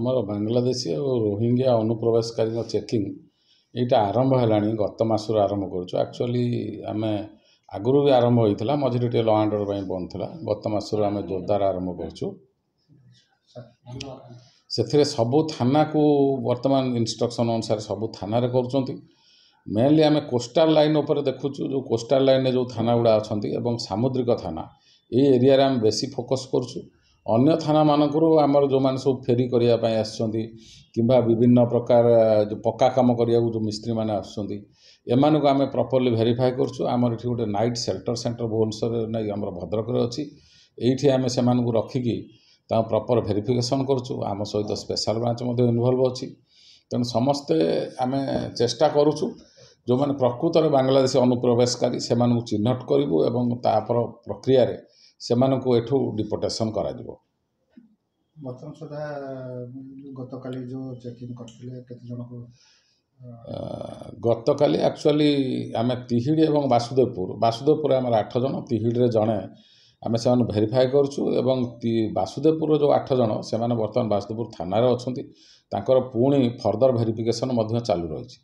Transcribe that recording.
ଆମର ବାଂଲାଦେଶୀ ଆଉ ରୋହିଙ୍ଗ୍ୟା ଅନୁପ୍ରବେଶକାରୀଙ୍କ ଚେକିଂ ଏଇଟା ଆରମ୍ଭ ହେଲାଣି ଗତ ମାସରୁ ଆରମ୍ଭ କରୁଛୁ। ଆକ୍ଚୁଆଲି ଆମେ ଆଗରୁ ବି ଆରମ୍ଭ ହୋଇଥିଲା, ମଝିରେ ଟିକେ ଲ ଆଣ୍ଡ ଅର୍ଡ଼ର ପାଇଁ ବନ୍ଦ ଥିଲା। ଗତ ମାସରୁ ଆମେ ଜୋରଦାର ଆରମ୍ଭ କରୁଛୁ। ସେଥିରେ ସବୁ ଥାନାକୁ ବର୍ତ୍ତମାନ ଇନଷ୍ଟ୍ରକ୍ସନ୍ ଅନୁସାରେ ସବୁ ଥାନାରେ କରୁଛନ୍ତି। ମେନଲି ଆମେ କୋଷ୍ଟାଲ ଲାଇନ୍ ଉପରେ ଦେଖୁଛୁ, ଯେଉଁ କୋଷ୍ଟାଲ ଲାଇନ୍ରେ ଯେଉଁ ଥାନା ଗୁଡ଼ା ଅଛନ୍ତି ଏବଂ ସାମୁଦ୍ରିକ ଥାନା ଏଇ ଏରିଆରେ ଆମେ ବେଶୀ ଫୋକସ୍ କରୁଛୁ। ଅନ୍ୟ ଥାନାମାନଙ୍କରୁ ଆମର ଯେଉଁମାନେ ସବୁ ଫେରି କରିବା ପାଇଁ ଆସିଛନ୍ତି କିମ୍ବା ବିଭିନ୍ନ ପ୍ରକାର ଯେଉଁ ପକ୍କା କାମ କରିବାକୁ ଯେଉଁ ମିସ୍ତ୍ରୀମାନେ ଆସୁଛନ୍ତି ଏମାନଙ୍କୁ ଆମେ ପ୍ରପରଲି ଭେରିଫାଏ କରୁଛୁ। ଆମର ଏଠି ଗୋଟେ ନାଇଟ୍ ସେଲ୍ଟର ସେଣ୍ଟର ଭୁବନେଶ୍ୱରରେ ନାଇଁ ଆମର ଭଦ୍ରକରେ ଅଛି। ଏଇଠି ଆମେ ସେମାନଙ୍କୁ ରଖିକି ତାଙ୍କୁ ପ୍ରପର ଭେରିଫିକେସନ୍ କରୁଛୁ। ଆମ ସହିତ ସ୍ପେଶାଲ ବ୍ରାଞ୍ଚ ମଧ୍ୟ ଇନଭଲ୍ଭ ଅଛି। ତେଣୁ ସମସ୍ତେ ଆମେ ଚେଷ୍ଟା କରୁଛୁ ଯେଉଁମାନେ ପ୍ରକୃତରେ ବାଂଲାଦେଶୀ ଅନୁପ୍ରବେଶକାରୀ ସେମାନଙ୍କୁ ଚିହ୍ନଟ କରିବୁ ଏବଂ ତାପର ପ୍ରକ୍ରିୟାରେ ସେମାନଙ୍କୁ ଏଠୁ ଡିପୋର୍ଟେସନ୍ କରାଯିବ। ବର୍ତ୍ତମାନ ସୁଦ୍ଧା ଗତକାଲି ଯେଉଁ ଚେକିଂ କରିଥିଲେ କେତେ ଜଣକୁ? ଗତକାଲି ଆକ୍ଚୁଆଲି ଆମେ ତିହିଡ଼ି ଏବଂ ବାସୁଦେବପୁରରେ ଆମର 8 ଜଣ, ତିହିଡ଼ିରେ ଜଣେ ଆମେ ସେମାନଙ୍କୁ ଭେରିଫାଏ କରୁଛୁ ଏବଂ ବାସୁଦେବପୁରର ଯେଉଁ 8 ଜଣ ସେମାନେ ବର୍ତ୍ତମାନ ବାସୁଦେବପୁର ଥାନାରେ ଅଛନ୍ତି। ତାଙ୍କର ପୁଣି ଫର୍ଦର ଭେରିଫିକେସନ୍ ମଧ୍ୟ ଚାଲୁ ରହିଛି।